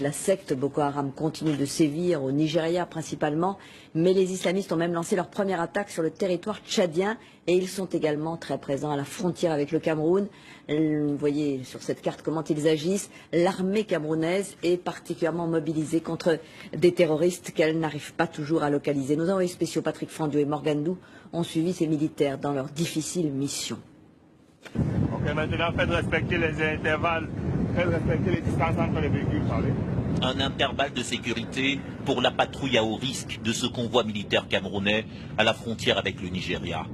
La secte Boko Haram continue de sévir au Nigeria principalement, mais les islamistes ont même lancé leur première attaque sur le territoire tchadien et ils sont également très présents à la frontière avec le Cameroun. Vous voyez sur cette carte comment ils agissent. L'armée camerounaise est particulièrement mobilisée contre des terroristes qu'elle n'arrive pas toujours à localiser. Nos envoyés spéciaux Patrick Frandio et Morgan Dou ont suivi ces militaires dans leur difficile mission. Ok, maintenant faites respecter les intervalles, faites respecter les distances entre les véhicules, parlez. Un intervalle de sécurité pour la patrouille à haut risque de ce convoi militaire camerounais à la frontière avec le Nigeria.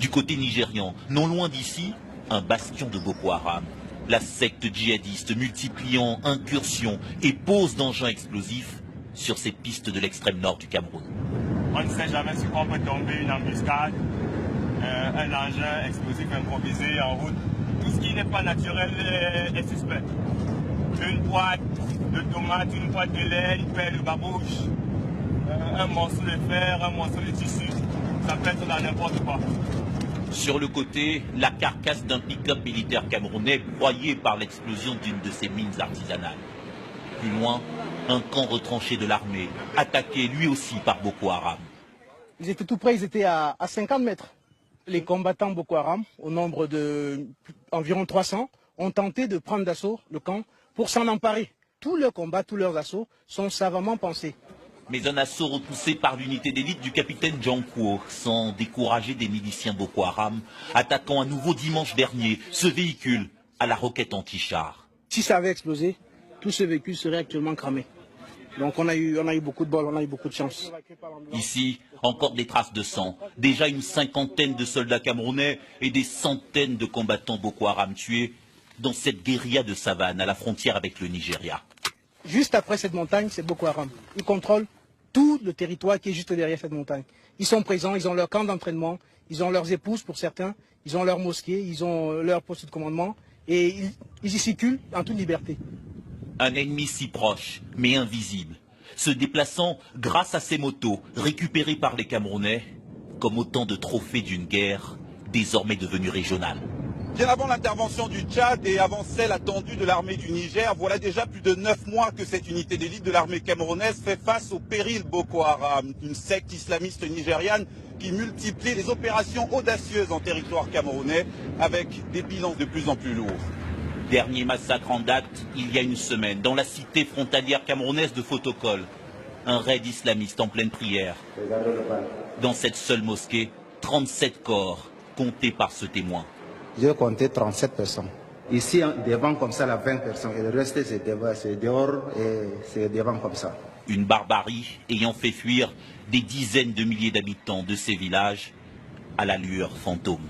Du côté nigérian, non loin d'ici, un bastion de Boko Haram. La secte djihadiste multipliant incursions et poses d'engins explosifs sur ces pistes de l'extrême nord du Cameroun. On ne sait jamais sur quoi peut tomber une embuscade, un engin explosif improvisé en route. Tout ce qui n'est pas naturel est suspect. Une boîte de tomates, une boîte de lait, une paire de babouches, un morceau de fer, un morceau de tissu, ça peut être dans n'importe quoi. Sur le côté, la carcasse d'un pick-up militaire camerounais broyé par l'explosion d'une de ces mines artisanales. Plus loin, un camp retranché de l'armée, attaqué lui aussi par Boko Haram. Ils étaient tout près, ils étaient à 50 mètres. Les combattants Boko Haram, au nombre d'environ 300, ont tenté de prendre d'assaut le camp pour s'en emparer. Tous leurs combats, tous leurs assauts sont savamment pensés. Mais un assaut repoussé par l'unité d'élite du capitaine Djankuo, sans décourager des miliciens Boko Haram, attaquant à nouveau dimanche dernier ce véhicule à la roquette anti-char. Si ça avait explosé, tout ce véhicule serait actuellement cramé. Donc on a eu beaucoup de bol, on a eu beaucoup de chance. Ici, encore des traces de sang. Déjà une cinquantaine de soldats camerounais et des centaines de combattants Boko Haram tués dans cette guérilla de savane à la frontière avec le Nigeria. Juste après cette montagne, c'est Boko Haram. Ils contrôlent tout le territoire qui est juste derrière cette montagne. Ils sont présents, ils ont leur camp d'entraînement, ils ont leurs épouses pour certains, ils ont leur mosquée, ils ont leur poste de commandement et ils y circulent en toute liberté. Un ennemi si proche, mais invisible, se déplaçant grâce à ses motos récupérées par les Camerounais, comme autant de trophées d'une guerre désormais devenue régionale. Bien avant l'intervention du Tchad et avant celle attendue de l'armée du Niger, voilà déjà plus de 9 mois que cette unité d'élite de l'armée camerounaise fait face au péril Boko Haram, une secte islamiste nigériane qui multiplie les opérations audacieuses en territoire camerounais avec des bilans de plus en plus lourds. Dernier massacre en date, il y a une semaine, dans la cité frontalière camerounaise de Fotokol. Un raid islamiste en pleine prière. Dans cette seule mosquée, 37 corps comptés par ce témoin. J'ai compté 37 personnes. Ici, devant comme ça, 20 personnes. Et le reste, c'est dehors et c'est devant comme ça. Une barbarie ayant fait fuir des dizaines de milliers d'habitants de ces villages à l'allure fantôme.